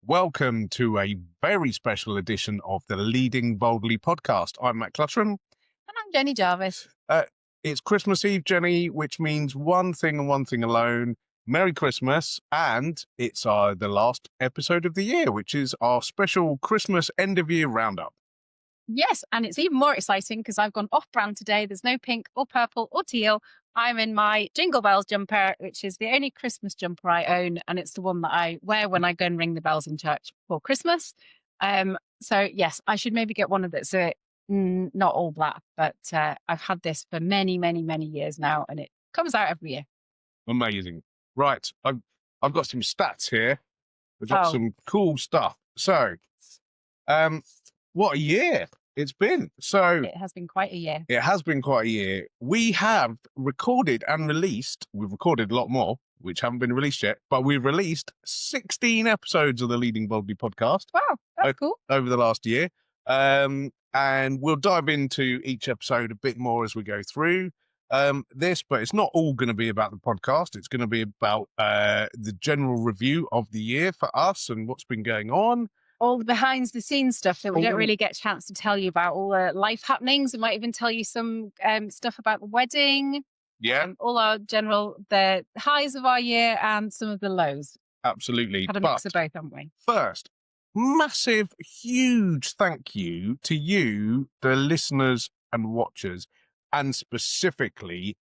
welcome to a very special edition of the Leading Boldly podcast. I'm Matt Clutteran. And I'm Jenny Jarvis. It's Christmas Eve, Jenny, which means one thing and one thing alone. Merry Christmas. And it's the last episode of the year, which is our special Christmas end of year roundup. Yes, and it's even more exciting because I've gone off-brand today. There's no pink or purple or teal. I'm in my Jingle Bells jumper, which is the only Christmas jumper I own, and it's the one that I wear when I go and ring the bells in church for Christmas. So yes, I should maybe get one of that's not all black, but I've had this for many, many, many years now, and it comes out every year. Amazing. Right, I've got some stats here. We've got some cool stuff. So, what a year it's been. So it has been quite a year. It has been quite a year. We have recorded and released, we've recorded a lot more, which haven't been released yet, but we've released 16 episodes of the Leading Boldly podcast. Wow, that's cool. Over the last year. And we'll dive into each episode a bit more as we go through this, but it's not all going to be about the podcast. It's going to be about the general review of the year for us and what's been going on. All the behind the scenes stuff that we don't really get a chance to tell you about, all the life happenings. We might even tell you some stuff about the wedding. Yeah. All our the highs of our year and some of the lows. Absolutely. Had a mix of both, haven't we? First, massive, huge thank you to you, the listeners and watchers, and specifically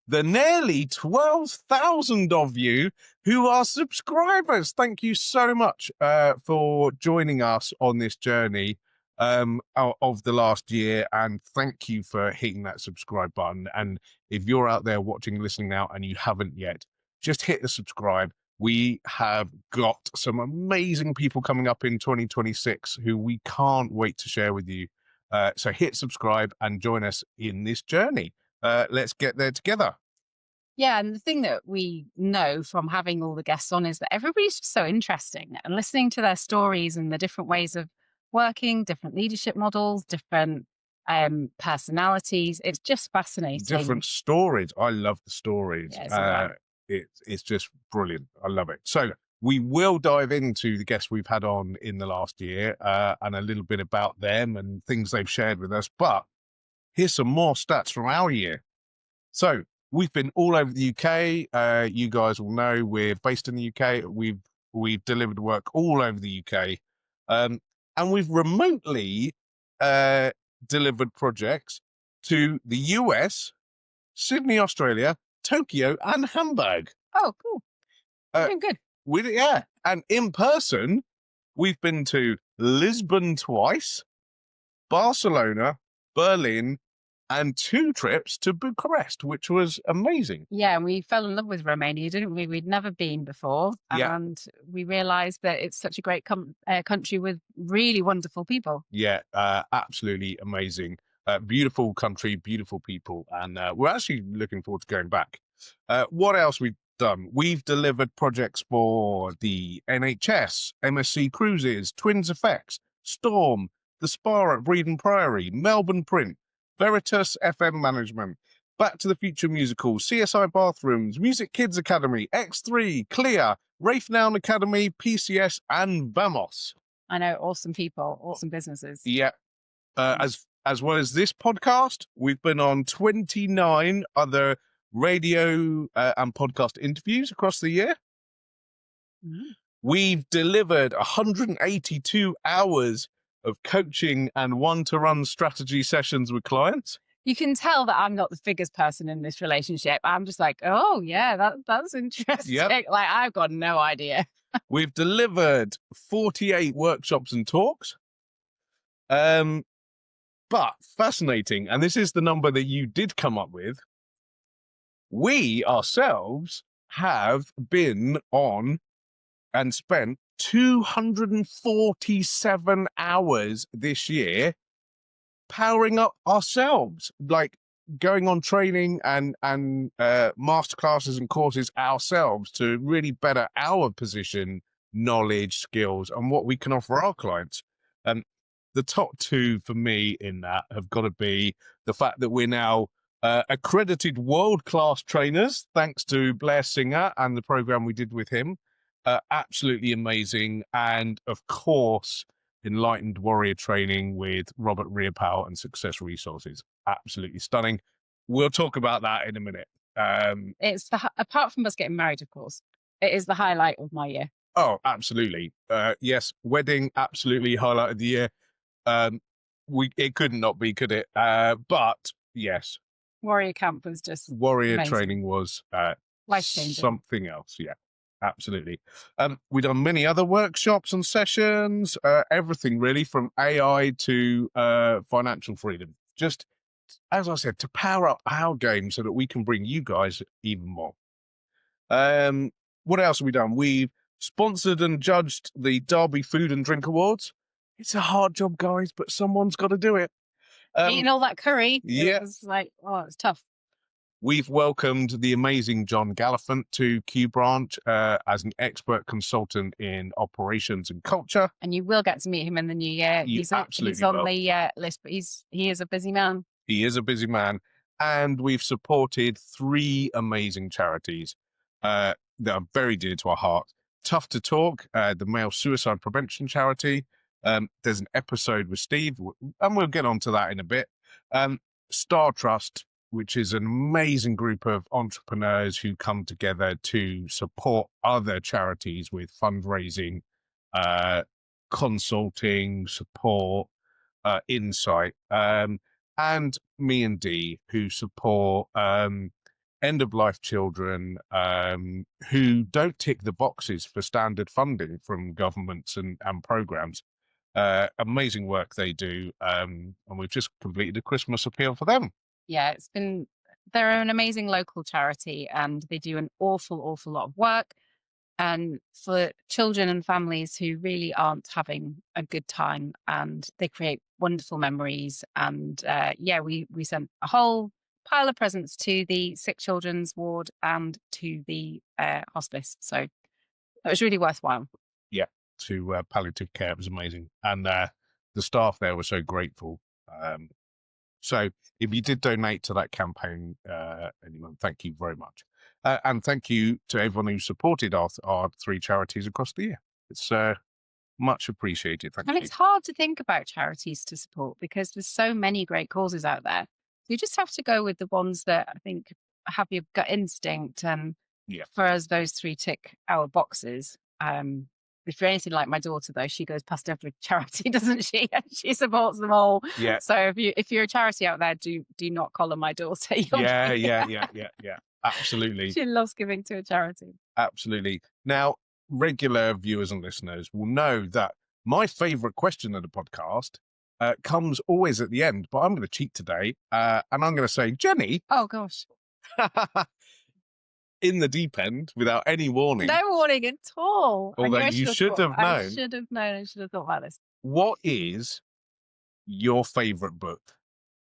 the nearly 12,000 of you who are subscribers. Thank you so much for joining us on this journey of the last year. And thank you for hitting that subscribe button. And if you're out there watching and listening now and you haven't yet, just hit the subscribe. We have got some amazing people coming up in 2026 who we can't wait to share with you. So hit subscribe and join us in this journey. Let's get there together. Yeah, and the thing that we know from having all the guests on is that everybody's just so interesting, and listening to their stories and the different ways of working, different leadership models, different personalities. It's just fascinating. Different stories. I love the stories. Yeah, it's just brilliant. I love it. So we will dive into the guests we've had on in the last year and a little bit about them and things they've shared with us. But here's some more stats from our year. So we've been all over the UK. You guys will know we're based in the UK. We've delivered work all over the UK. And we've remotely delivered projects to the US, Sydney, Australia, Tokyo, and Hamburg. Oh, cool. Doing good. And in person, we've been to Lisbon twice, Barcelona, Berlin, and 2 trips to Bucharest, which was amazing. Yeah, and we fell in love with Romania, didn't we? We'd never been before. Yeah. And we realised that it's such a great country with really wonderful people. Yeah, absolutely amazing. Beautiful country, beautiful people. And we're actually looking forward to going back. What else we've done? We've delivered projects for the NHS, MSC Cruises, Twins Effects, Storm, the Spa at Breeden Priory, Melbourne Print, Veritas FM Management, Back to the Future Musical, CSI Bathrooms, Music Kids Academy, X3, Clear, Rafe Noun Academy, PCS, and Vamos. I know, awesome people, awesome businesses. Yeah. As well as this podcast, we've been on 29 other radio and podcast interviews across the year. Mm. We've delivered 182 hours of coaching and one-to-one strategy sessions with clients. You can tell that I'm not the figures person in this relationship. I'm just like, oh, yeah, that's interesting. Yep. Like, I've got no idea. We've delivered 48 workshops and talks. But fascinating, and this is the number that you did come up with, we ourselves have been on and spent 247 hours this year powering up ourselves, like going on training and masterclasses and courses ourselves to really better our position, knowledge, skills, and what we can offer our clients. The top 2 for me in that have got to be the fact that we're now accredited world-class trainers, thanks to Blair Singer and the program we did with him. Absolutely amazing. And of course, Enlightened Warrior Training with Robert Riopao and Success Resources. Absolutely stunning. We'll talk about that in a minute. It's apart from us getting married, of course, it is the highlight of my year. Oh, absolutely. Yes, wedding, absolutely highlight of the year. It couldn't not be, could it? But yes, Warrior Camp was just Warrior amazing. Training was Life-changing. something else. Yeah, absolutely. We've done many other workshops and sessions, everything really from AI to financial freedom. Just, as I said, to power up our game so that we can bring you guys even more. What else have we done? We've sponsored and judged the Derby Food and Drink Awards. It's a hard job, guys, but someone's got to do it. Eating all that curry, yeah. it was like, oh, it's tough. We've welcomed the amazing John Gallifant to Q Branch as an expert consultant in operations and culture. And you will get to meet him in the new year. He's on the list, but he is a busy man. He is a busy man. And we've supported 3 amazing charities that are very dear to our heart. Tough to Talk, the male suicide prevention charity. There's an episode with Steve, and we'll get onto that in a bit. Star Trust, which is an amazing group of entrepreneurs who come together to support other charities with fundraising, consulting, support, insight. And me and Dee, who support end-of-life children who don't tick the boxes for standard funding from governments and programs. Amazing work they do, and we've just completed a Christmas appeal for them. Yeah, they're an amazing local charity, and they do an awful lot of work. And for children and families who really aren't having a good time, and they create wonderful memories. And we sent a whole pile of presents to the sick children's ward and to the hospice. So it was really worthwhile. Yeah, to palliative care. It was amazing. And the staff there were so grateful. So if you did donate to that campaign, anyone, thank you very much. And thank you to everyone who supported our 3 charities across the year. It's much appreciated. Thank you. And it's hard to think about charities to support because there's so many great causes out there. You just have to go with the ones that I think have your gut instinct. And for us, those 3 tick our boxes. If you're anything like my daughter, though, she goes past every charity, doesn't she? And she supports them all. Yeah. So if you're a charity out there, do not collar my daughter. Yeah. Absolutely. She loves giving to a charity. Absolutely. Now, regular viewers and listeners will know that my favorite question of the podcast comes always at the end, but I'm going to cheat today, and I'm going to say, Jenny. Oh gosh. In the deep end without any warning. No warning at all. Although you should have known. I should have known. I should have thought about this. What is your favorite book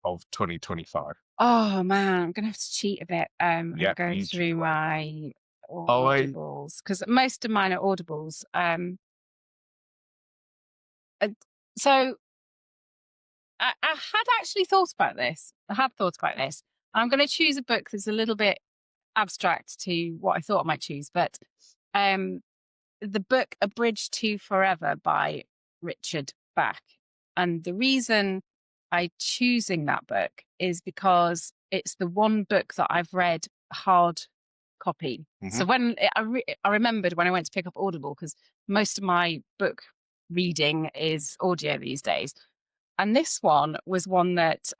of 2025? Oh man, I'm gonna have to cheat a bit. I'm going through my audibles because most of mine are audibles. So I had actually thought about this. I'm going to choose a book that's a little bit abstract to what I thought I might choose, but the book A Bridge to Forever by Richard Bach. And the reason I'm choosing that book is because it's the one book that I've read hard copy. Mm-hmm. So when I remembered when I went to pick up Audible, because most of my book reading is audio these days. And this one was one that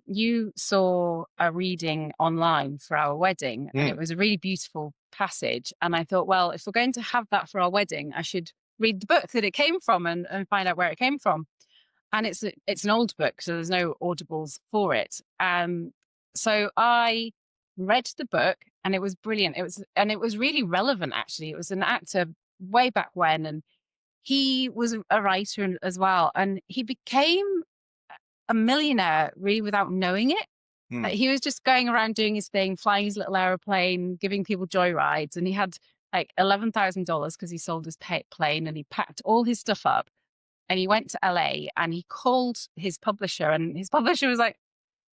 you saw a reading online for our wedding. And it was a really beautiful passage. And I thought, well, if we're going to have that for our wedding, I should read the book that it came from and find out where it came from. And it's an old book, so there's no audibles for it. So I read the book, and it was brilliant. It was really relevant, actually. It was an actor way back when, and he was a writer as well. And he became a millionaire really without knowing it. He was just going around doing his thing, flying his little aeroplane, giving people joyrides. And he had like $11,000 because he sold his plane, and he packed all his stuff up. And he went to LA and he called his publisher, and his publisher was like,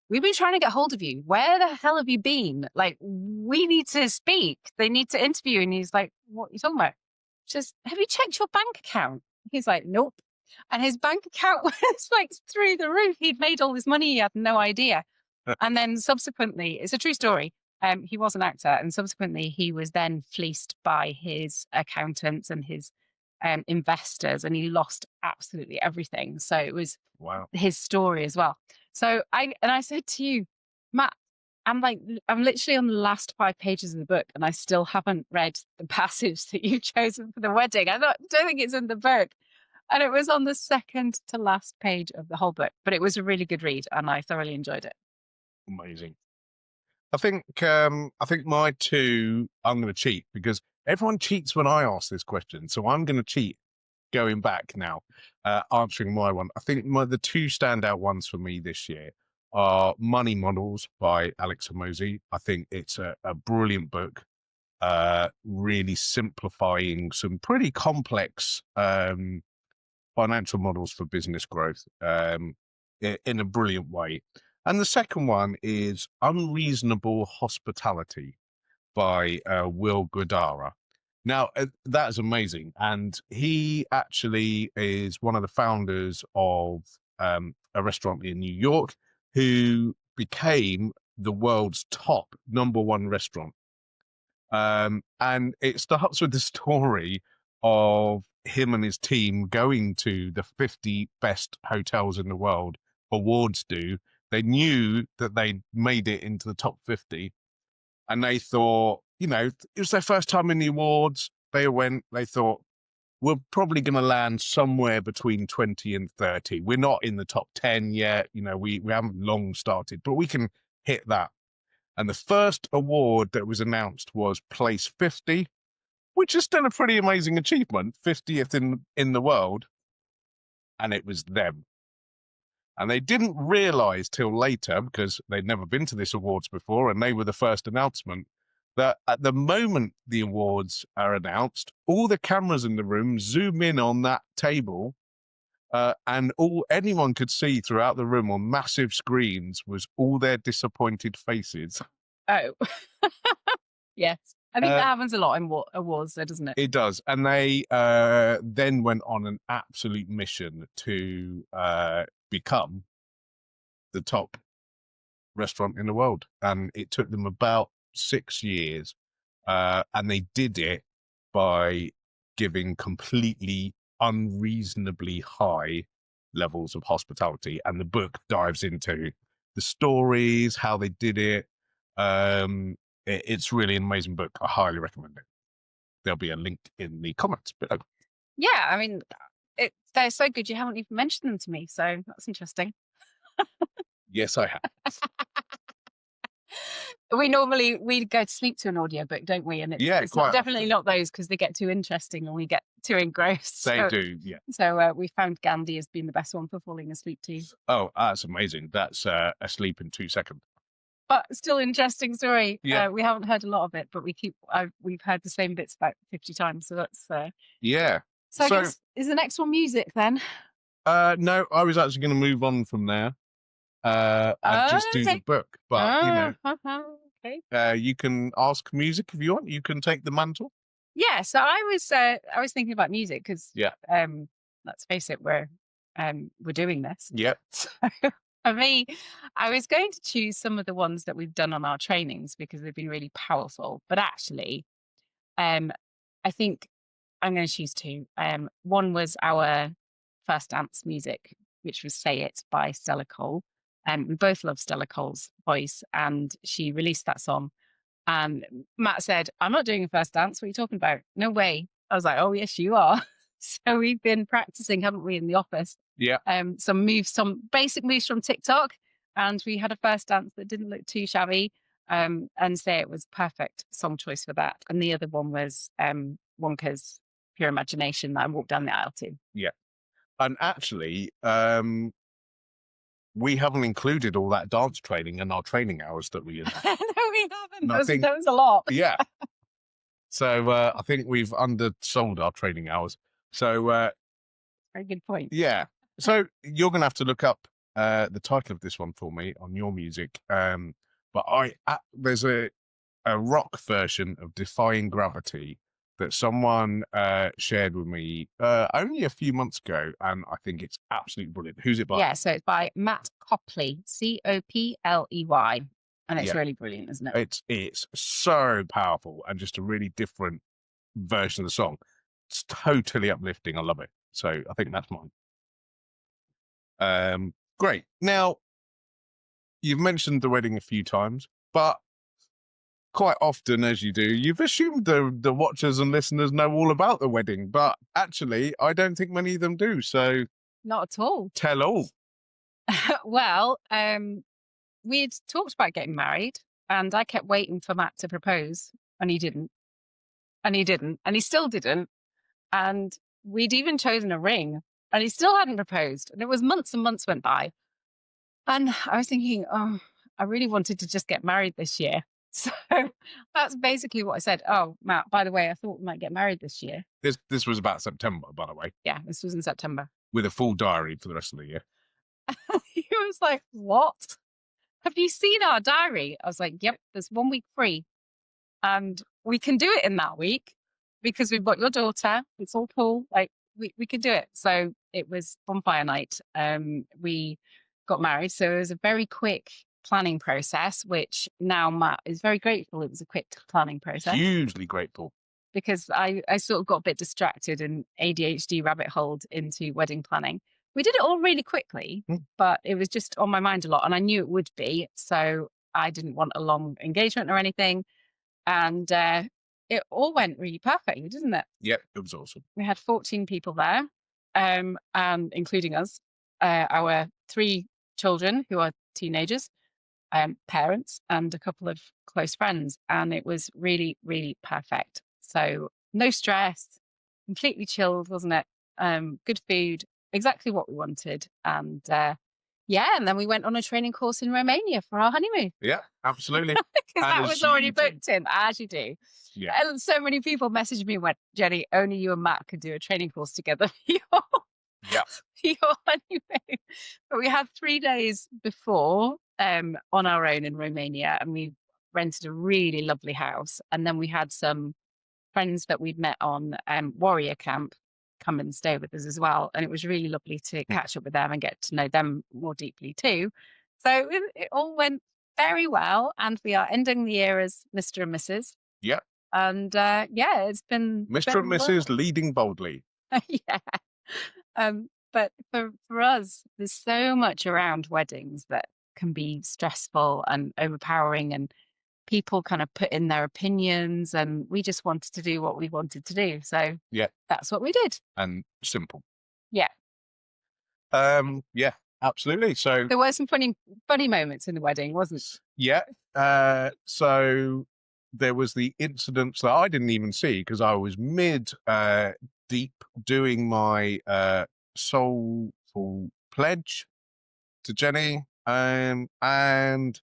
"We've been trying to get hold of you. Where the hell have you been? Like, we need to speak. They need to interview." And he's like, "What are you talking about?" says, have you checked your bank account? He's like, nope. And his bank account was like through the roof. He'd made all this money. He had no idea. And then subsequently, it's a true story. He was an actor, and subsequently he was then fleeced by his accountants and his investors, and he lost absolutely everything. So it was his story as well. So I said to you, Matt, I'm literally on the last 5 pages of the book, and I still haven't read the passage that you've chosen for the wedding. I don't think it's in the book. And it was on the second to last page of the whole book, but it was a really good read, and I thoroughly enjoyed it. Amazing. I think my two, I'm going to cheat because everyone cheats when I ask this question. So I'm going to cheat going back now, answering my one. I think the two standout ones for me this year are Money Models by Alex Hormozi. I think it's a brilliant book, really simplifying some pretty complex financial models for business growth in a brilliant way. And the second one is Unreasonable Hospitality by Will Guidara. Now, that is amazing. And he actually is one of the founders of a restaurant in New York who became the world's top #1 restaurant. And it starts with the story of him and his team going to the 50 best hotels in the world, awards do. They knew that they made it into the top 50, and they thought, it was their first time in the awards. They thought, we're probably going to land somewhere between 20 and 30. We're not in the top 10 yet. We haven't long started, but we can hit that. And the first award that was announced was place 50, which is still a pretty amazing achievement, 50th in the world. And it was them. And they didn't realize till later, because they'd never been to this awards before, and they were the first announcement, that at the moment the awards are announced, all the cameras in the room zoom in on that table, and all anyone could see throughout the room on massive screens was all their disappointed faces. Oh, yes. I think that happens a lot in awards, though, doesn't it? It does. And they then went on an absolute mission to become the top restaurant in the world. And it took them about 6 years. And they did it by giving completely unreasonably high levels of hospitality. And the book dives into the stories, how they did it. It's really an amazing book. I highly recommend it. There'll be a link in the comments below. Yeah, I mean, they're so good. You haven't even mentioned them to me, so that's interesting. Yes, I have. We go to sleep to an audiobook, don't we? And it's definitely not those, because they get too interesting and we get too engrossed. They do, yeah. So we found Gandhi as being the best one for falling asleep to. Oh, that's amazing. That's asleep in 2 seconds. But still interesting story. Yeah. We haven't heard a lot of it, but we've heard the same bits about 50 times. So that's yeah. So I guess, is the next one music then? No, I was actually going to move on from there and just do the book. But okay. You can ask music if you want. You can take the mantle. Yeah. So I was thinking about music because let's face it, we're doing this. Yep. So for me, I was going to choose some of the ones that we've done on our trainings because they've been really powerful. But actually, I think I'm going to choose two. One was our first dance music, which was Say It by Stella Cole. We both love Stella Cole's voice, and she released that song. And Matt said, I'm not doing a first dance. What are you talking about? No way. I was like, oh, yes, you are. So we've been practicing, haven't we, in the office? Yeah. Some basic moves from TikTok. And we had a first dance that didn't look too shabby. And Say It was perfect song choice for that. And the other one was Wonka's Pure Imagination that I walked down the aisle to. Yeah. And actually, we haven't included all that dance training in our training hours that we had. No, we haven't. That was a lot. Yeah. So I think we've undersold our training hours. So very good point. Yeah. So you're going to have to look up the title of this one for me on your music. But there's a rock version of Defying Gravity that someone shared with me only a few months ago, and I think it's absolutely brilliant. Who's it by? Yeah, so it's by Matt Copley, Copley, and it's Yeah. really brilliant, isn't it? It's so powerful and just a really different version of the song. It's totally uplifting. I love it. So I think that's mine. Great. Now, you've mentioned the wedding a few times, but quite often, as you do, you've assumed the watchers and listeners know all about the wedding, but actually, I don't think many of them do. So Not at all. tell all. Well, we'd talked about getting married, and I kept waiting for Matt to propose, and he didn't. And he didn't. And he still didn't. And we'd even chosen a ring, and he still hadn't proposed. And it was months and months went by. And I was thinking, oh, I really wanted to just get married this year. So that's basically what I said. Oh, Matt, by the way, I thought we might get married this year. This was about September, by the way, Yeah, this was in September. with a full diary for the rest of the year. He was like, what? Have you seen our diary? I was like, yep, there's 1 week free. And we can do it in that week because we've got your daughter. It's all cool. Like we can do it. So it was bonfire night. We got married. So it was a very quick planning process, which now Matt is very grateful it was a quick planning process. Hugely grateful. Because I sort of got a bit distracted and ADHD rabbit holed into wedding planning. We did it all really quickly, but it was just on my mind a lot, and I knew it would be. So I didn't want a long engagement or anything. And it all went really perfectly, didn't it? Yep, it was awesome. We had 14 people there, and including us, our 3 children who are teenagers, parents, and a couple of close friends. And it was really, really perfect. So no stress, completely chilled, wasn't it? Good food, exactly what we wanted. And and then we went on a training course in Romania for our honeymoon. Yeah, absolutely. Because that was already booked in, as you do. Yeah. And so many people messaged me and went, Jenny, only you and Matt could do a training course together for your honeymoon. But we had 3 days before on our own in Romania, and we rented a really lovely house. And then we had some friends that we'd met on Warrior Camp come and stay with us as well. And it was really lovely to catch up with them and get to know them more deeply too. So it all went very well. And we are ending the year as Mr. and Mrs. Yeah. And it's been Mr. and Mrs. leading boldly. Yeah. But for us, there's so much around weddings that can be stressful and overpowering, and people kind of put in their opinions, and we just wanted to do what we wanted to do. So that's what we did. And simple. Yeah. Yeah, absolutely. So there were some funny moments in the wedding, wasn't it? Yeah. So there was the incidents that I didn't even see because I was deep doing my soulful pledge to Jenny. And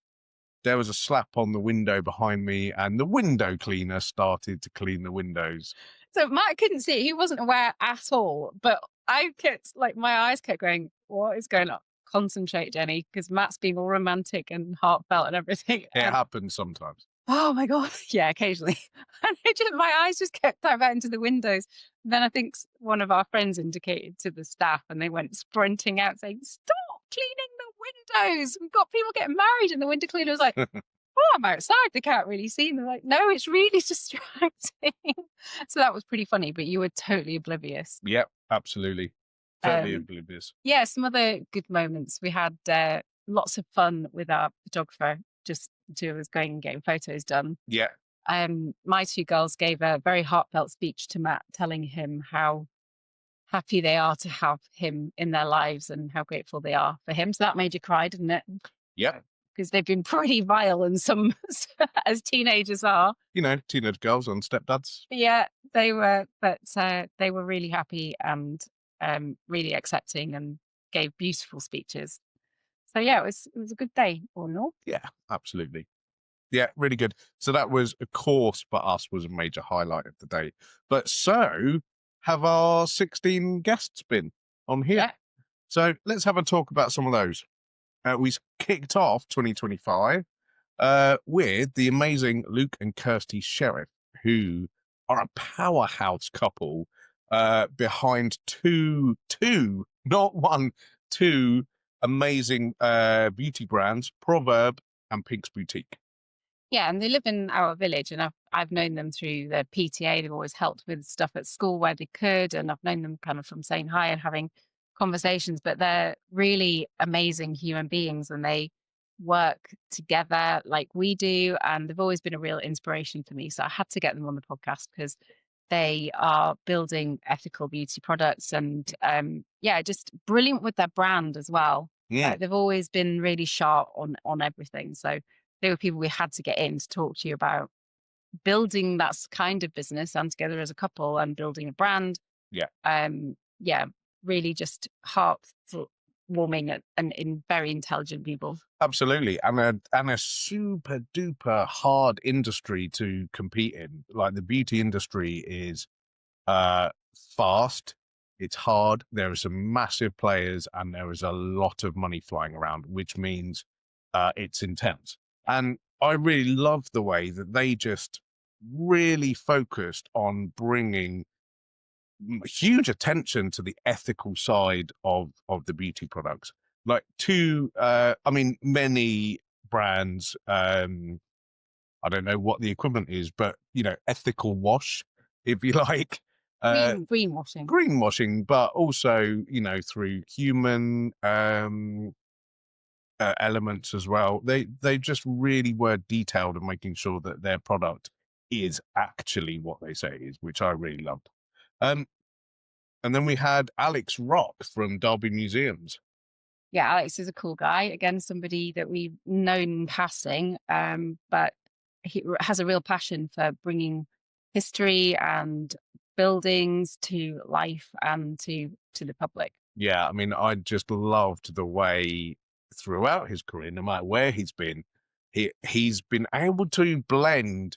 there was a slap on the window behind me, and the window cleaner started to clean the windows. So Matt couldn't see it. He wasn't aware at all. But I kept, my eyes kept going, what is going on? Concentrate, Jenny, because Matt's being all romantic and heartfelt and everything. It happens sometimes. Oh my God. Yeah, occasionally. And my eyes just kept diverting to the windows. And then I think one of our friends indicated to the staff, and they went sprinting out saying, stop cleaning the windows. We've got people getting married. And the window cleaner was like, oh, I'm outside. They can't really see. And they're like, no, it's really distracting. So that was pretty funny, but you were totally oblivious. Yep, absolutely. Totally oblivious. Yeah, some other good moments. We had lots of fun with our photographer, just the 2 of us going and getting photos done. Yeah. My 2 girls gave a very heartfelt speech to Matt, telling him how happy they are to have him in their lives and how grateful they are for him. So that made you cry, didn't it? Yeah. Because they've been pretty vile, and some as teenagers are. Teenage girls and stepdads. Yeah, they were, but they were really happy and really accepting and gave beautiful speeches. So yeah, it was a good day, all in all. Yeah, absolutely. Yeah, really good. So that was, of course, for us, was a major highlight of the day. But so have our 16 guests been on here. Yeah. So let's have a talk about some of those. We kicked off 2025 with the amazing Luke and Kirsty Sheriff, who are a powerhouse couple behind two, not one, two amazing beauty brands, Proverb and Pink's Boutique. Yeah, and they live in our village, and I've known them through the PTA. They've always helped with stuff at school where they could, and I've known them kind of from saying hi and having conversations. But they're really amazing human beings, and they work together like we do, and they've always been a real inspiration for me. So I had to get them on the podcast because they are building ethical beauty products, and yeah, just brilliant with their brand as well. Yeah, They've always been really sharp on everything. So they were people we had to get in to talk to you about building that kind of business and together as a couple and building a brand. yeah. Yeah, really just heart-warming and very intelligent people. Absolutely, and a super duper hard industry to compete in. Like the beauty industry is fast, it's hard. There are some massive players, and there is a lot of money flying around, which means it's intense. And I really love the way that they just really focused on bringing huge attention to the ethical side of the beauty products. Like I mean, many brands, I don't know what the equivalent is, but ethical wash, if you like, greenwashing, but also through human elements as well. They just really were detailed in making sure that their product is actually what they say it is, which I really loved. And then we had Alex Rock from Derby Museums. Yeah, Alex is a cool guy. Again, somebody that we've known in passing, but he has a real passion for bringing history and buildings to life and to the public. Yeah, I mean, I just loved the way throughout his career, no matter where he's been, he's been able to blend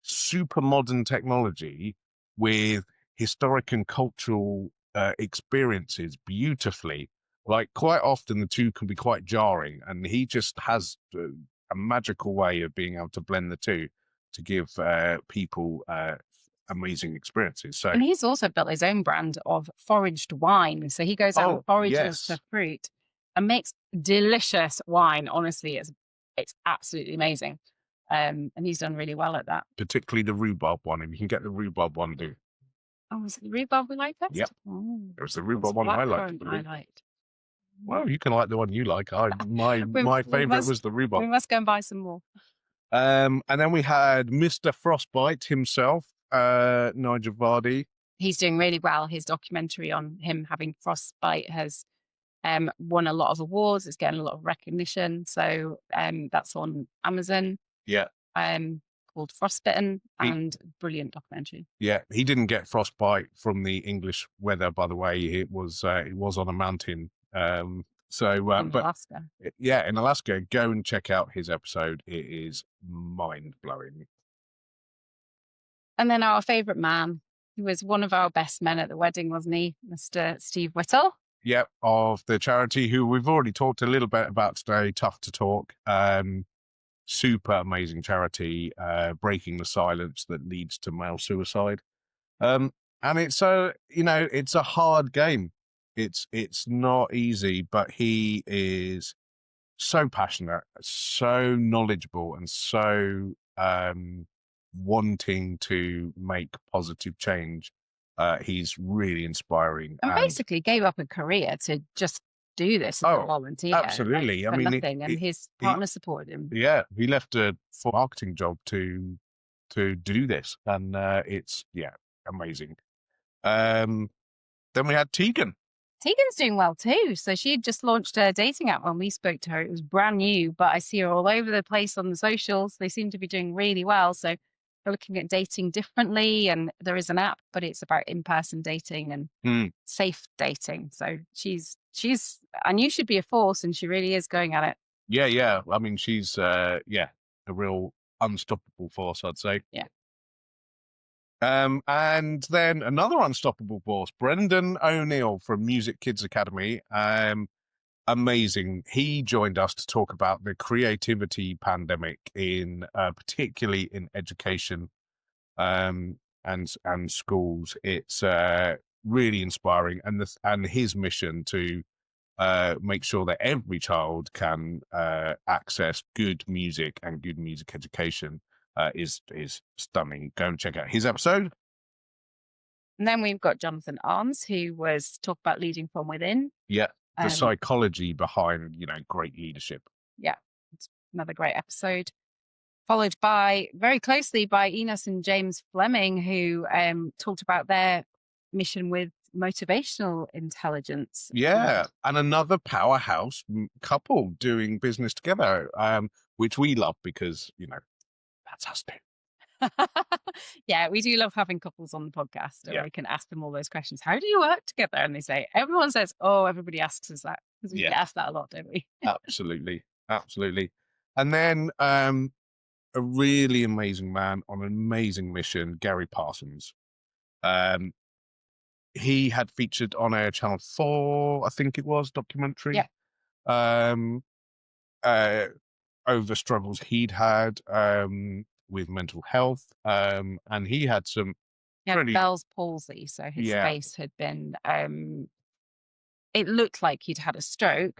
super modern technology with historic and cultural experiences beautifully. Like quite often the two can be quite jarring, and he just has a magical way of being able to blend the two to give people amazing experiences. So, and he's also built his own brand of foraged wine. So he goes out and forages yes, the fruit and makes delicious wine. Honestly, it's absolutely amazing. And he's done really well at that. particularly the rhubarb one. If you can get the rhubarb one, do. Oh, was it the rhubarb we liked best? Yep. Oh, It was the rhubarb one I liked. I liked. Well, you can like the one you like. My favorite was the rhubarb. We must go and buy some more. And then we had Mr. Frostbite himself, Nigel Vardy. He's doing really well. His documentary on him having frostbite has won a lot of awards. It's getting a lot of recognition. So that's on Amazon. Yeah. Called Frostbitten, and brilliant documentary. Yeah, he didn't get frostbite from the English weather, by the way. It was on a mountain. In Alaska. Yeah, in Alaska. Go and check out his episode. It is mind blowing. And then our favourite man, who was one of our best men at the wedding, wasn't he, Mr. Steve Whittle? Yep, of the charity who we've already talked a little bit about today. Tough to Talk. Super amazing charity, breaking the silence that leads to male suicide. And it's it's a hard game. It's not easy, but he is so passionate, so knowledgeable, and so wanting to make positive change. He's really inspiring. And basically gave up a career to just do this as a volunteer. Absolutely. I mean, nothing. And his partner supported him. Yeah, he left a full marketing job to do this, and it's amazing. Then we had Tegan. Tegan's doing well too. So she had just launched a dating app when we spoke to her. It was brand new, but I see her all over the place on the socials. They seem to be doing really well. So they're looking at dating differently, and there is an app, but it's about in-person dating and safe dating. So she's I knew she'd be a force, and she really is going at it. Yeah. I mean, she's a real unstoppable force, I'd say. Yeah. And then another unstoppable force, Brendan O'Neill from Music Kids Academy. Amazing. He joined us to talk about the creativity pandemic particularly in education. and schools. It's really inspiring, and his mission to make sure that every child can access good music and good music education is stunning. Go and check out his episode. And then we've got Jonathan Arms, who was talk about leading from within. Yeah, the psychology behind great leadership. Yeah, it's another great episode. Followed by very closely by Enos and James Fleming, who talked about their mission with motivational intelligence. Yeah, and another powerhouse couple doing business together, which we love because that's us too. Yeah, we do love having couples on the podcast, and we can ask them all those questions. How do you work together? And they say, everyone says, oh, everybody asks us that, because we get asked that a lot, don't we? Absolutely. And then a really amazing man on an amazing mission, Gary Parsons. He had featured on a Channel 4, I think it was, documentary. Over struggles he'd had with mental health, and he had some Bell's palsy, so his face had been it looked like he'd had a stroke,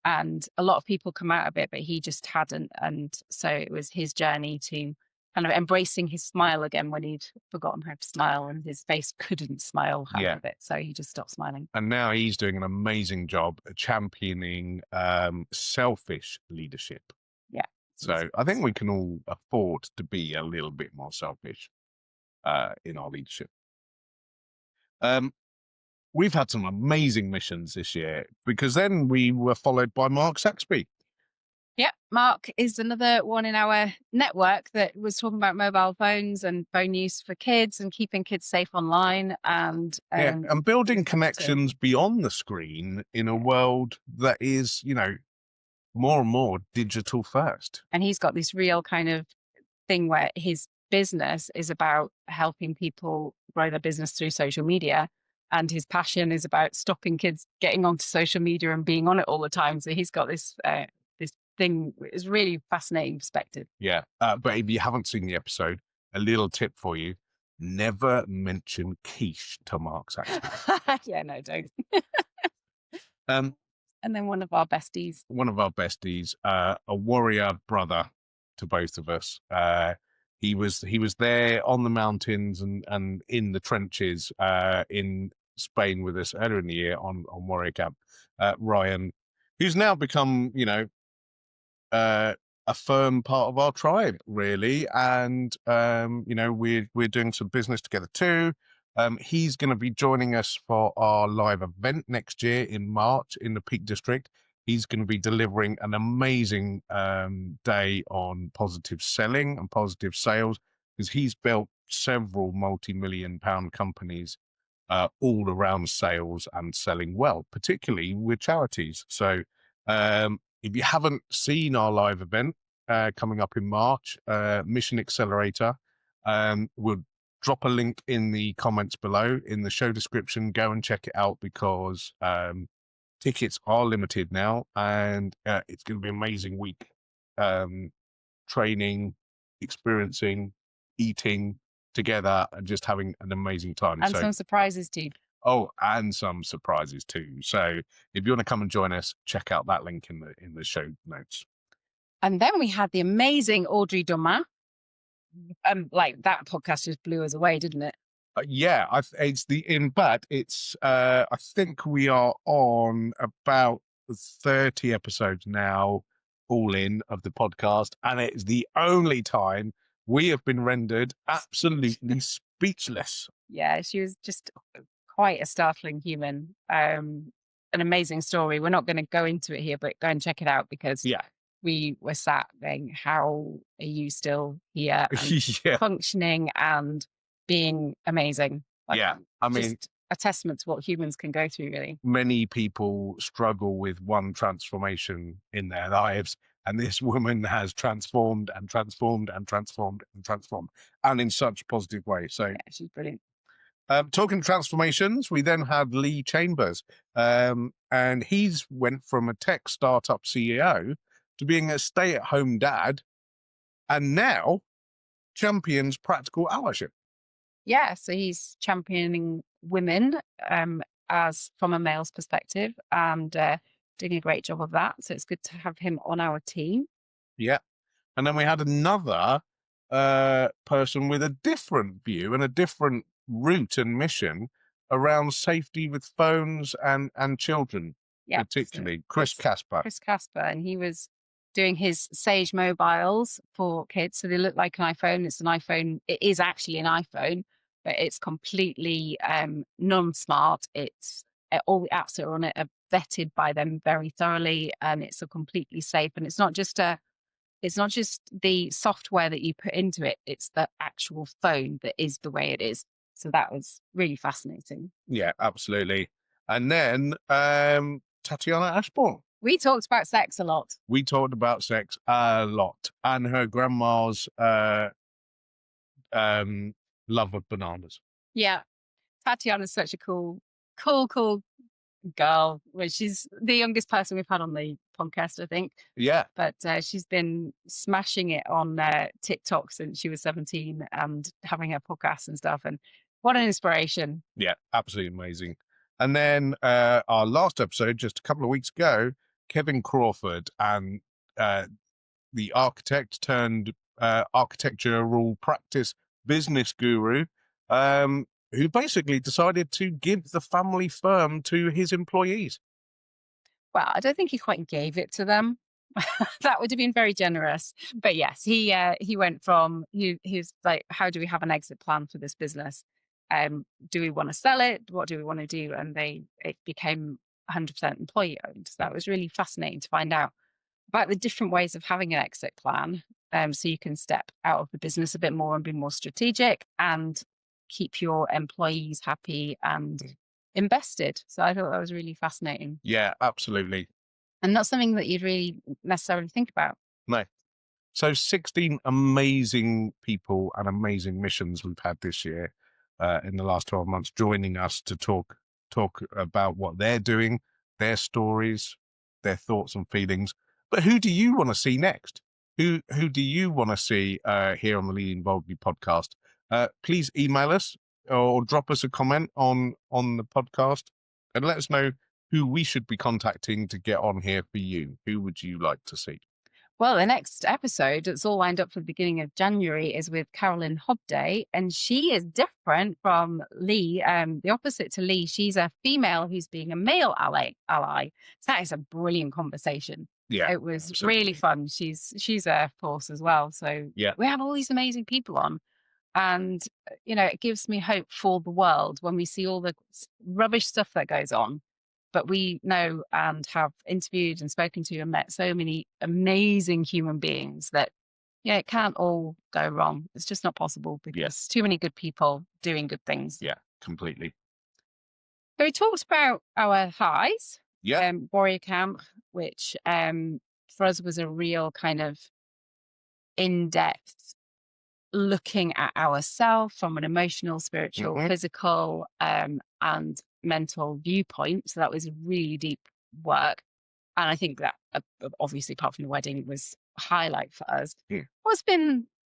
and a lot of people come out of it, but he just hadn't. And so it was his journey to kind of embracing his smile again when he'd forgotten how to smile, and his face couldn't smile half of it, so he just stopped smiling. And now he's doing an amazing job championing selfish leadership. So I think we can all afford to be a little bit more selfish in our leadership. We've had some amazing missions this year, because then we were followed by Mark Saxby. Yeah, Mark is another one in our network that was talking about mobile phones and phone use for kids and keeping kids safe online, and building connections beyond the screen in a world that is, more and more digital first. And he's got this real kind of thing where his business is about helping people grow their business through social media, and his passion is about stopping kids getting onto social media and being on it all the time. So he's got this this thing. It's really fascinating perspective. Yeah, but if you haven't seen the episode, a little tip for you: never mention quiche to Mark Saxby. Yeah, no, don't. And then one of our besties, a warrior brother to both of us. He was there on the mountains and in the trenches in Spain with us earlier in the year on warrior camp. Ryan, who's now become a firm part of our tribe, really, and we're doing some business together too. He's going to be joining us for our live event next year in March in the Peak District. He's going to be delivering an amazing day on positive selling and positive sales, because he's built several multi-million-pound companies all around sales and selling well, particularly with charities. So if you haven't seen our live event coming up in March, Mission Accelerator, we'll drop a link in the comments below in the show description. Go and check it out, because tickets are limited now, and it's going to be an amazing week. Training, experiencing, eating together, and just having an amazing time. And some surprises too. Oh, and some surprises too. So if you want to come and join us, check out that link in the show notes. And then we had the amazing Audrey Domain. Like that podcast just blew us away, didn't it? I think we are on about 30 episodes now, all in, of the podcast, and it's the only time we have been rendered absolutely speechless. Yeah, she was just quite a startling human. An amazing story. We're not going to go into it here, but go and check it out, because we were sat going, how are you still here and functioning and being amazing? I mean, a testament to what humans can go through, really. Many people struggle with one transformation in their lives, and this woman has transformed and transformed and transformed and transformed, and in such a positive way. So she's brilliant. Talking transformations, we then had Lee Chambers, and he's went from a tech startup CEO to being a stay-at-home dad, and now champions practical allyship. Yeah, so he's championing women as from a male's perspective and doing a great job of that. So it's good to have him on our team. Yeah. And then we had another person with a different view and a different route and mission around safety with phones and children, Yeah, particularly so Chris Casper. Chris Casper, and he was doing his Sage mobiles for kids. So they look like an iPhone. It's an iPhone. It is actually an iPhone, but it's completely non-smart. It's all the apps that are on it are vetted by them very thoroughly, and it's a completely safe. And it's not just the software that you put into it. It's the actual phone that is the way it is. So that was really fascinating. Yeah, absolutely. And then Tatiana Ashbourne. We talked about sex a lot. We talked about sex a lot and her grandma's love of bananas. Yeah. Tatiana's such a cool girl. Well, she's the youngest person we've had on the podcast, I think. Yeah. But she's been smashing it on TikTok since she was 17 and having her podcasts and stuff. And what an inspiration. Yeah, absolutely amazing. And then our last episode, just a couple of weeks ago, Kevin Crawford and the architect turned architectural practice business guru, who basically decided to give the family firm to his employees. Well, I don't think he quite gave it to them. That would have been very generous. But yes, he went from he's like, how do we have an exit plan for this business? Do we want to sell it? What do we want to do? And it became 100% employee owned. So that was really fascinating to find out about the different ways of having an exit plan. So you can step out of the business a bit more and be more strategic and keep your employees happy and invested. So I thought that was really fascinating. Yeah, absolutely. And not something that you'd really necessarily think about. No. So 16 amazing people and amazing missions we've had this year in the last 12 months joining us to talk about what they're doing, their stories, their thoughts and feelings. But who do you want to see next? Who do you want to see here on the Leading Boldly podcast? Please email us or drop us a comment on the podcast and let us know who we should be contacting to get on here for you. Who would you like to see? Well, the next episode that's all lined up for the beginning of January is with Carolyn Hobday, and she is different from Lee, the opposite to Lee. She's a female who's being a male ally. So that is a brilliant conversation. Yeah, it was absolutely. really fun. She's Air Force as well. So yeah, we have all these amazing people on. And, it gives me hope for the world when we see all the rubbish stuff that goes on. But we know and have interviewed and spoken to and met so many amazing human beings that, it can't all go wrong. It's just not possible because too many good people doing good things. Yeah, completely. So we talked about our highs. Yeah. Warrior Camp, which for us was a real kind of in-depth looking at ourselves from an emotional, spiritual, physical, and mental viewpoint. So that was really deep work. And I think that obviously, apart from the wedding, was a highlight for us. Yeah.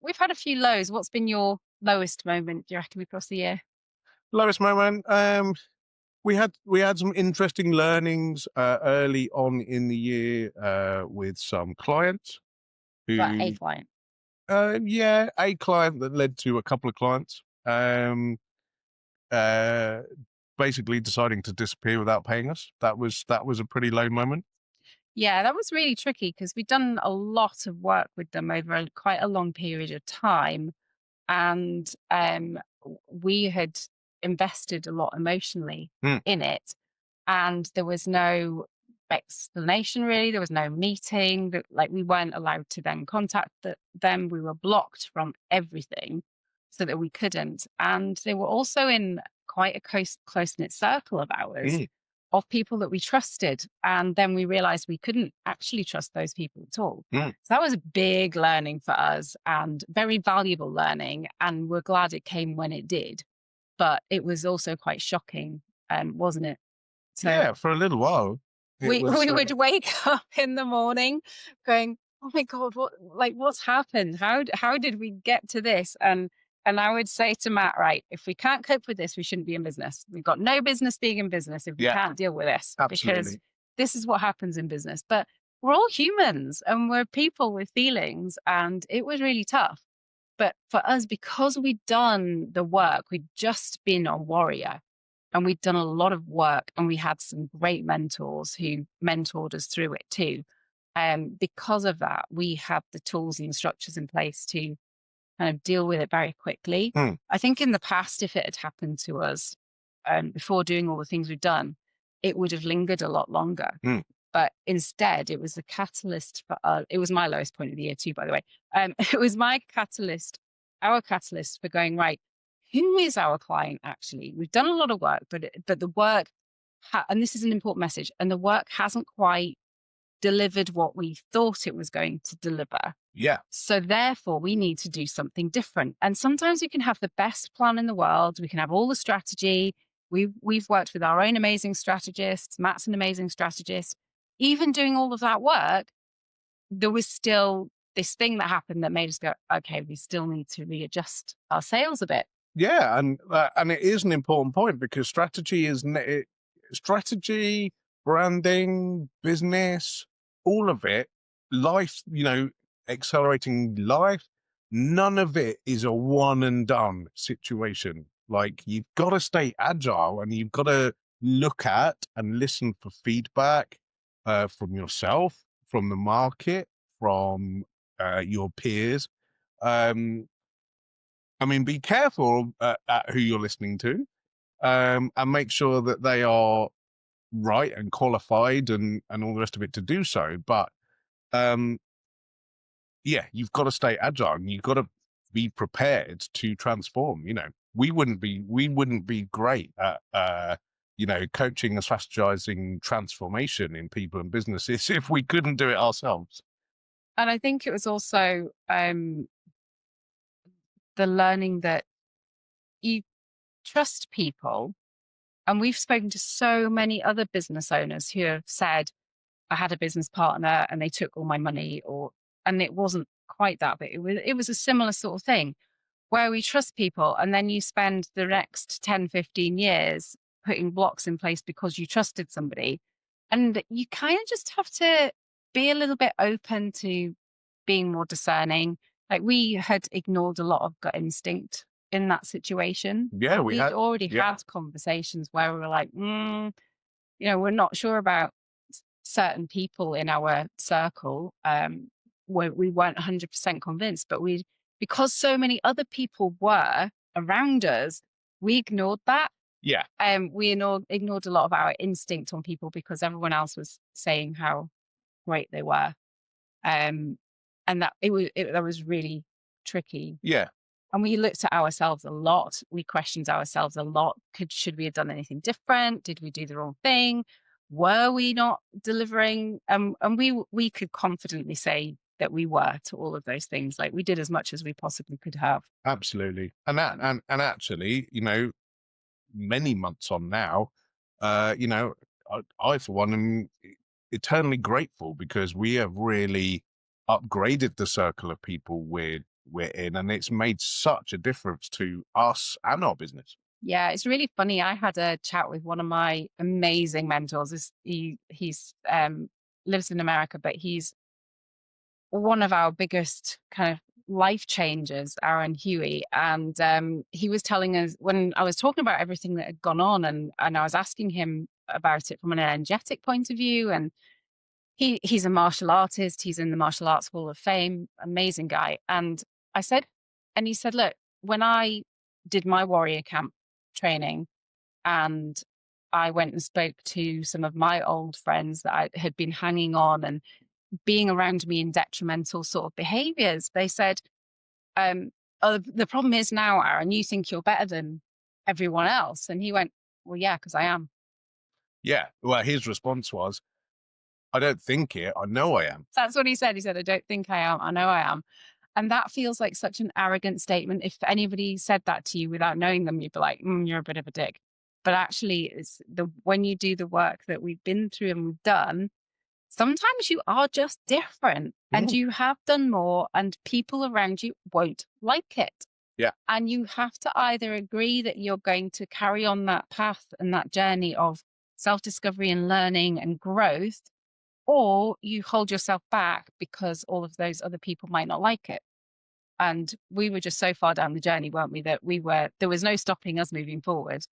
We've had a few lows. What's been your lowest moment, do you reckon, across the year? Lowest moment? We had some interesting learnings early on in the year with some clients. A client? Yeah, a client that led to a couple of clients. Basically deciding to disappear without paying us. That was a pretty low moment. Yeah, that was really tricky because we'd done a lot of work with them over quite a long period of time. And we had invested a lot emotionally in it. And there was no explanation, really. There was no meeting. We weren't allowed to then contact them. We were blocked from everything so that we couldn't. And they were also in quite a close-knit circle of ours. Of people that we trusted. And then we realized we couldn't actually trust those people at all. So that was a big learning for us and very valuable learning. And we're glad it came when it did. But it was also quite shocking, wasn't it? So yeah, for a little while. We would wake up in the morning going, oh my God, what's happened? How did we get to this? And And I would say to Matt, right, if we can't cope with this, we shouldn't be in business. We've got no business being in business if we can't deal with this. Absolutely. Because this is what happens in business. But we're all humans and we're people with feelings. And it was really tough. But for us, because we'd done the work, we'd just been on Warrior and we'd done a lot of work and we had some great mentors who mentored us through it too. Because of that, we had the tools and the structures in place to kind of deal with it very quickly. I think in the past, if it had happened to us before doing all the things we've done, it would have lingered a lot longer. But instead, it was the catalyst for us. It was my lowest point of the year too, by the way. It was my catalyst, our catalyst for going, right, who is our client actually? We've done a lot of work, but the work, and this is an important message, and the work hasn't quite delivered what we thought it was going to deliver. Yeah. So therefore, we need to do something different. And sometimes we can have the best plan in the world. We can have all the strategy. We've worked with our own amazing strategists. Matt's an amazing strategist. Even doing all of that work, there was still this thing that happened that made us go, okay, we still need to readjust our sales a bit. Yeah, and it is an important point because strategy, branding, business, all of it, life, accelerating life, none of it is a one and done situation. Like, you've got to stay agile and you've got to look at and listen for feedback from yourself, from the market, from your peers. Be careful at who you're listening to, and make sure that they are right and qualified and all the rest of it to do so. But you've got to stay agile and you've got to be prepared to transform. We wouldn't be great at coaching and strategizing transformation in people and businesses if we couldn't do it ourselves. And I think it was also the learning that you trust people. And we've spoken to so many other business owners who have said, I had a business partner and they took all my money, and it wasn't quite that, but it was a similar sort of thing where we trust people. And then you spend the next 10, 15 years putting blocks in place because you trusted somebody. And you kind of just have to be a little bit open to being more discerning. Like, we had ignored a lot of gut instinct in that situation. Yeah, we'd already had conversations where we were like, we're not sure about certain people in our circle. Where we weren't 100% convinced, but because so many other people were around us, we ignored that. Yeah. We ignored a lot of our instinct on people because everyone else was saying how great they were. And that was really tricky. Yeah. And we looked at ourselves a lot. We questioned ourselves a lot. Should we have done anything different? Did we do the wrong thing? Were we not delivering? And we could confidently say that we were to all of those things. Like, we did as much as we possibly could have. Absolutely. And actually, many months on now, I for one am eternally grateful because we have really upgraded the circle of people we're in, and it's made such a difference to us and our business. Yeah, it's really funny. I had a chat with one of my amazing mentors. He's lives in America, but he's one of our biggest kind of life changers, Aaron Huey. And he was telling us, when I was talking about everything that had gone on, and I was asking him about it from an energetic point of view. And he's a martial artist. He's in the Martial Arts Hall of Fame. Amazing guy. And he said, look, when I did my warrior camp training and I went and spoke to some of my old friends that I had been hanging on and being around me in detrimental sort of behaviors, they said, the problem is now, Aaron, you think you're better than everyone else. And he went, well, yeah, because I am. Yeah. Well, his response was, I don't think it, I know I am. That's what he said. He said, I don't think I am, I know I am. And that feels like such an arrogant statement. If anybody said that to you without knowing them, you'd be like, you're a bit of a dick. But actually, when you do the work that we've been through and we've done, sometimes you are just different and you have done more and people around you won't like it. Yeah. And you have to either agree that you're going to carry on that path and that journey of self-discovery and learning and growth, or you hold yourself back because all of those other people might not like it. And we were just so far down the journey, weren't we, that there was no stopping us moving forward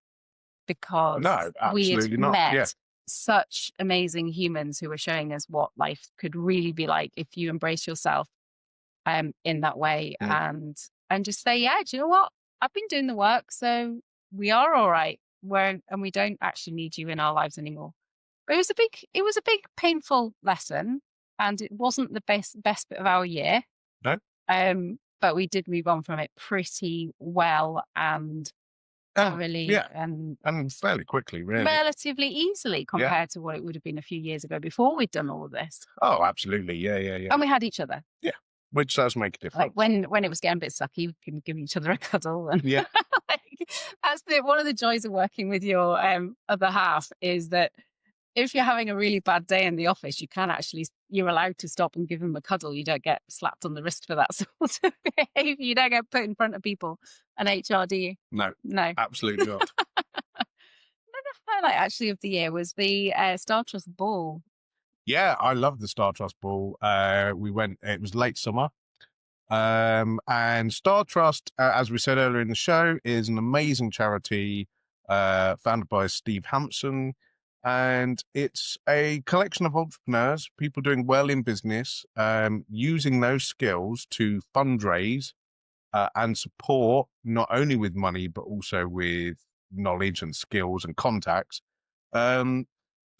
because No, we had absolutely not. Yeah. met such amazing humans who were showing us what life could really be like if you embrace yourself in that way and just say, yeah, do you know what? I've been doing the work, so we are all right. And we don't actually need you in our lives anymore. But it was a big painful lesson, and it wasn't the best bit of our year. No. But we did move on from it pretty well and thoroughly and fairly quickly, really. relatively easily compared to what it would have been a few years ago before we'd done all of this. Oh, absolutely. Yeah. And we had each other. Yeah. Which does make a difference. Like when it was getting a bit sucky, we can give each other a cuddle. And yeah. That's one of the joys of working with your other half is that if you're having a really bad day in the office, you're allowed to stop and give him a cuddle. You don't get slapped on the wrist for that sort of behavior. You don't get put in front of people and HR, do you? No, absolutely not. Another highlight actually of the year was the Star Trust Ball. Yeah, I love the Star Trust Ball. It was late summer. And Star Trust, as we said earlier in the show, is an amazing charity founded by Steve Hampson. And it's a collection of entrepreneurs, people doing well in business, using those skills to fundraise and support, not only with money, but also with knowledge and skills and contacts,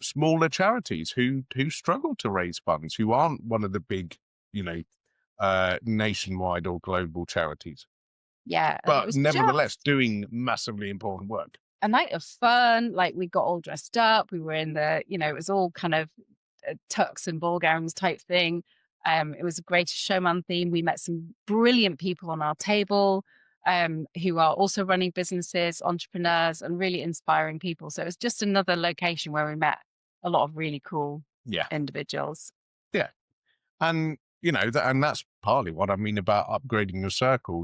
smaller charities who struggle to raise funds, who aren't one of the big, nationwide or global charities. Yeah. But nevertheless, doing massively important work. A night of fun. Like, we got all dressed up. We were in the, it was all kind of tux and ball gowns type thing. It was a Greatest Showman theme. We met some brilliant people on our table who are also running businesses, entrepreneurs, and really inspiring people. So it was just another location where we met a lot of really cool individuals. Yeah. And, and that's partly what I mean about upgrading your circle.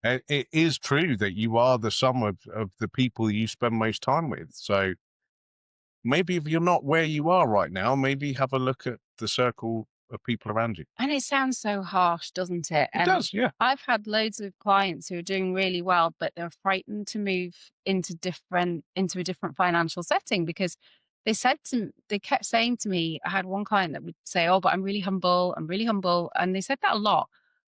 It is true that you are the sum of the people you spend most time with. So maybe if you're not where you are right now, maybe have a look at the circle of people around you. And it sounds so harsh, doesn't it? It does, yeah. I've had loads of clients who are doing really well, but they're frightened to move into a different financial setting because they kept saying to me, I had one client that would say, oh, but I'm really humble. And they said that a lot.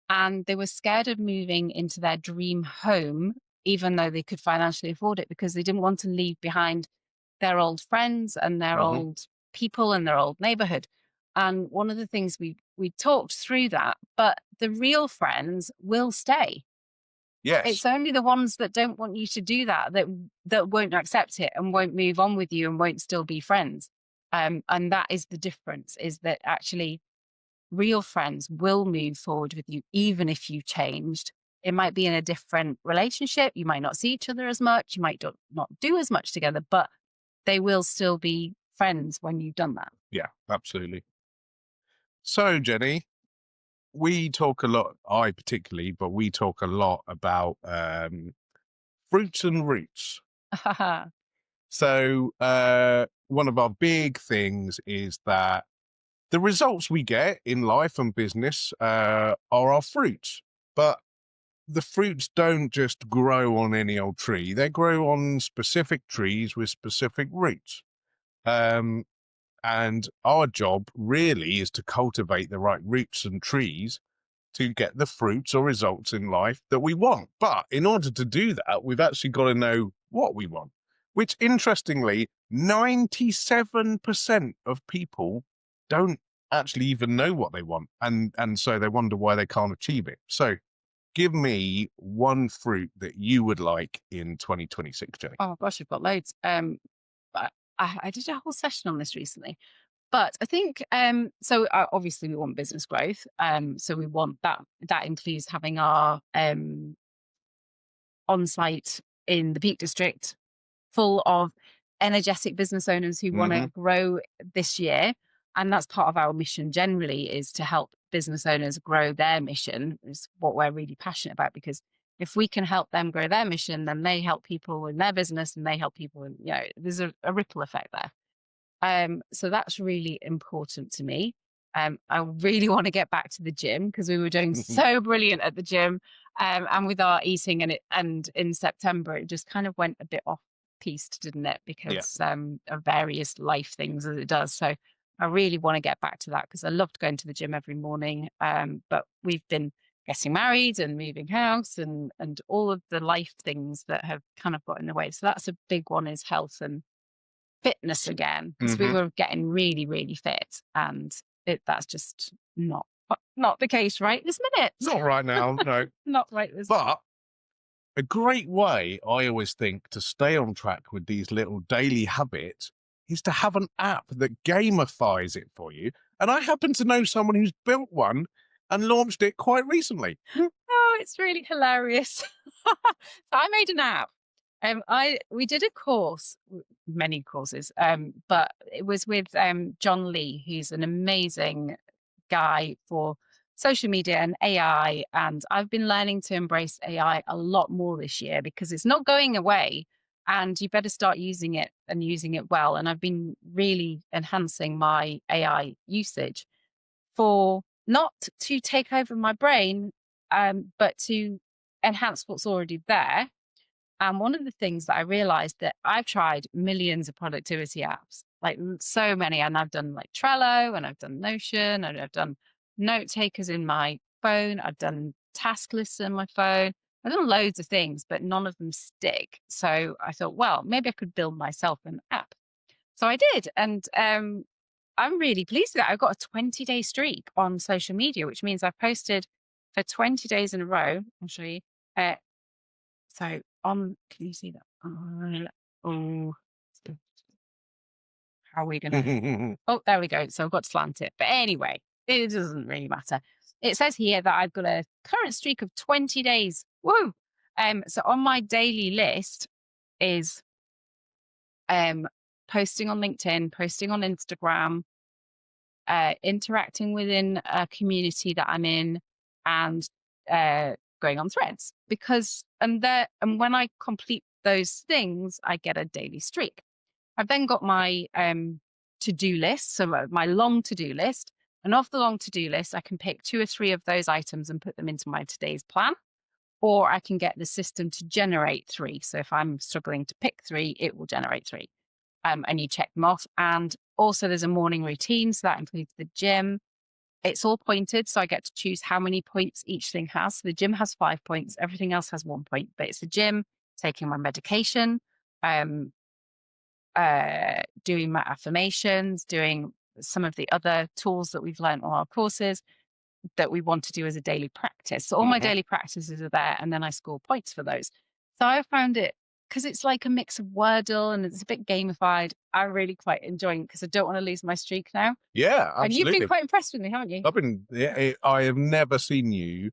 And they were scared of moving into their dream home, even though they could financially afford it, because they didn't want to leave behind their old friends and their old people and their old neighborhood. And one of the things we talked through that, but the real friends will stay. Yes. It's only the ones that don't want you to do that won't accept it and won't move on with you and won't still be friends. And that is the difference, is that actually real friends will move forward with you, even if you changed. It might be in a different relationship. You might not see each other as much. You might not do as much together, but they will still be friends when you've done that. Yeah, absolutely. So, Jenny, we talk a lot, I particularly, but we talk a lot about fruits and roots. So one of our big things is that the results we get in life and business are our fruits. But the fruits don't just grow on any old tree. They grow on specific trees with specific roots. And our job really is to cultivate the right roots and trees to get the fruits or results in life that we want. But in order to do that, we've actually got to know what we want, which interestingly, 97% of people don't actually even know what they want. And so they wonder why they can't achieve it. So give me one fruit that you would like in 2026, Jenny. Oh gosh, you've got loads. I did a whole session on this recently, but I think so obviously we want business growth. So we want that includes having our on-site in the Peak District full of energetic business owners who want to grow this year. And that's part of our mission generally, is to help business owners grow their mission. Is what we're really passionate about, because if we can help them grow their mission, then they help people in their business and they help people in, there's a ripple effect there. So that's really important to me. I really want to get back to the gym because we were doing so brilliant at the gym, and with our eating, and in September it just kind of went a bit off piste, didn't it? Because of various life things as it does. So I really want to get back to that because I loved going to the gym every morning. But we've been getting married and moving house and all of the life things that have kind of got in the way. So that's a big one, is health and fitness again, because we were getting really, really fit, and that's just not the case right this minute. Not right now, no. Not right this But minute. a great way, I always think, to stay on track with these little daily habits is to have an app that gamifies it for you. And I happen to know someone who's built one and launched it quite recently. Oh, it's really hilarious. So I made an app. We did a course, many courses, but it was with John Lee, who's an amazing guy for social media and AI. And I've been learning to embrace AI a lot more this year because it's not going away, and you better start using it and using it well. And I've been really enhancing my AI usage for not to take over my brain, but to enhance what's already there. And one of the things that I realized, that I've tried millions of productivity apps, like so many, and I've done like Trello, and I've done Notion, and I've done note takers in my phone, I've done task lists in my phone, I've done loads of things, but none of them stick. So I thought, well, maybe I could build myself an app. So I did. And I'm really pleased with that. I've got a 20-day streak on social media, which means I've posted for 20 days in a row. I'll show you. So can you see that? Oh, how are we going to? Oh, there we go. So I've got to slant it. But anyway, it doesn't really matter. It says here that I've got a current streak of 20 days. Woo! So on my daily list is posting on LinkedIn, posting on Instagram, interacting within a community that I'm in, and going on Threads, because and when I complete those things, I get a daily streak. I've then got my to-do list, so my long to-do list, and off the long to-do list, I can pick 2 or 3 of those items and put them into my today's plan, or I can get the system to generate 3. So if I'm struggling to pick 3, it will generate 3. And you check them off. And also there's a morning routine, so that includes the gym. It's all pointed, so I get to choose how many points each thing has. So the gym has 5 points, everything else has 1 point, but it's the gym, taking my medication, doing my affirmations, doing some of the other tools that we've learned on our courses that we want to do as a daily practice. So all my daily practices are there, and then I score points for those. So I found it, because it's like a mix of Wordle and it's a bit gamified, I'm really quite enjoying it because I don't want to lose my streak now. Yeah, absolutely. And you've been quite impressed with me, haven't you? I have never seen you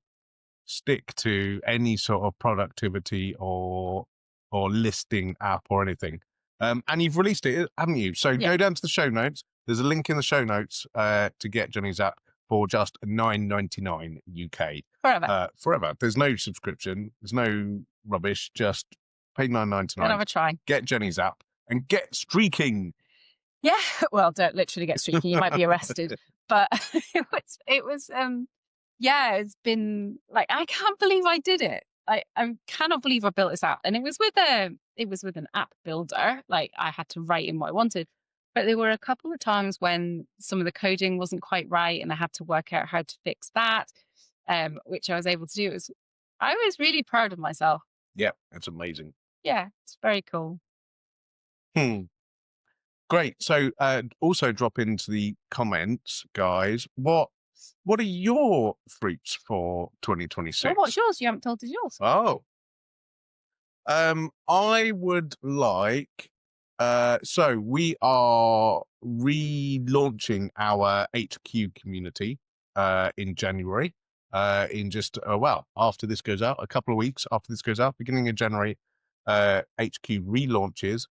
stick to any sort of productivity or listing app or anything. And you've released it, haven't you? So go down to the show notes. There's a link in the show notes to get Johnny's app for just $9.99 UK. Forever. There's no subscription. There's no rubbish. Just pay $9.99. Don't have a try. Get Jenny's app and get streaking. Yeah. Well, don't literally get streaking. You might be arrested. But it's been like, I can't believe I did it. I cannot believe I built this app. And it was with an app builder. Like, I had to write in what I wanted. But there were a couple of times when some of the coding wasn't quite right, and I had to work out how to fix that, which I was able to do. I was really proud of myself. Yeah, that's amazing. Yeah, it's very cool. Great. So also drop into the comments, guys. What are your fruits for 2026? Well, what's yours? You haven't told us yours. Oh. I would like... so we are relaunching our HQ community in January. In just, after this goes out, a couple of weeks after this goes out, beginning of January, HQ relaunches.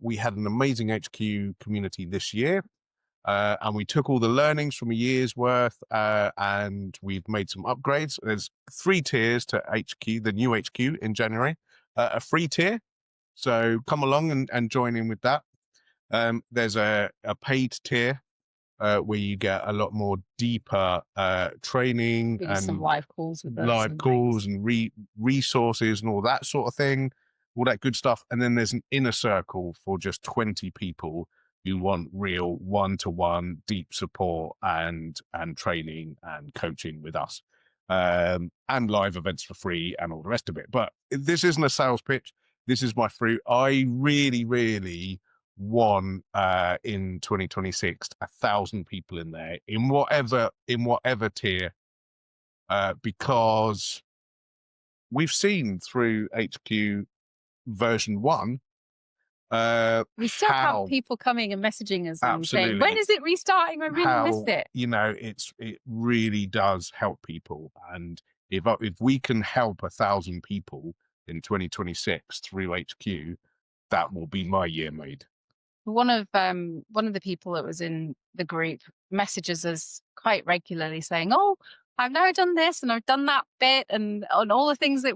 We had an amazing HQ community this year. And we took all the learnings from a year's worth, and we've made some upgrades. There's 3 tiers to HQ, the new HQ in January, a free tier. So come along and join in with that. There's a paid tier where you get a lot more deeper training Maybe and some live calls with us. live calls and resources and all that sort of thing, all that good stuff. And then there's an inner circle for just 20 people who want real one-to-one deep support and training and coaching with us, and live events for free and all the rest of it. But this isn't a sales pitch. This is my fruit. I really want in 2026 1,000 people in there in whatever tier, because we've seen through HQ version 1 we still have people coming and messaging us and saying, when is it restarting? I really missed it. It really does help people. And if we can help 1,000 people in 2026 through HQ, that will be my year made. One of the people that was in the group messages us quite regularly saying, "Oh, I've now done this and I've done that bit, and on all the things that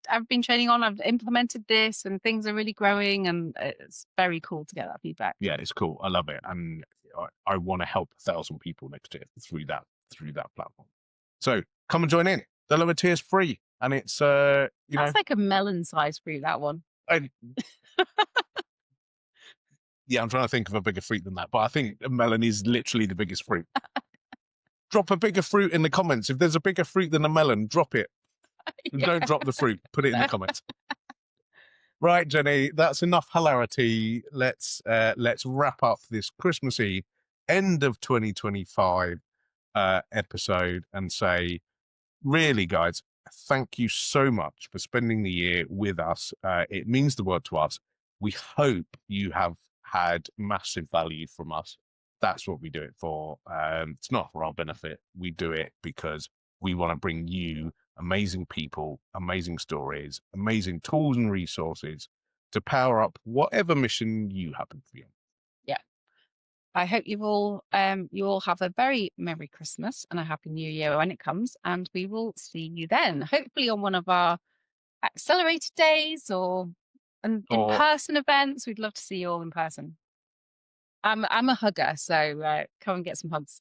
I've been training on, I've implemented this, and things are really growing." And it's very cool to get that feedback. Yeah, it's cool. I love it, and I want to help 1,000 people next year through that platform. So come and join in. The lower tier is free, and it's that's like a melon-sized fruit. That one. Yeah, I'm trying to think of a bigger fruit than that, but I think a melon is literally the biggest fruit. Drop a bigger fruit in the comments. If there's a bigger fruit than a melon, drop it. Yeah. Don't drop the fruit. Put it in the comments. Right, Jenny, that's enough hilarity. Let's wrap up this Christmassy end of 2025 episode and say, really, guys, thank you so much for spending the year with us. It means the world to us. We hope you have had massive value from us. That's what we do it for. It's not for our benefit. We do it because we want to bring you amazing people, amazing stories, amazing tools and resources to power up whatever mission you happen to be on. Yeah. I hope you all have a very Merry Christmas and a Happy New Year when it comes, and we will see you then, hopefully on one of our accelerated days or in-person events. We'd love to see you all in person. I'm a hugger, so come and get some hugs.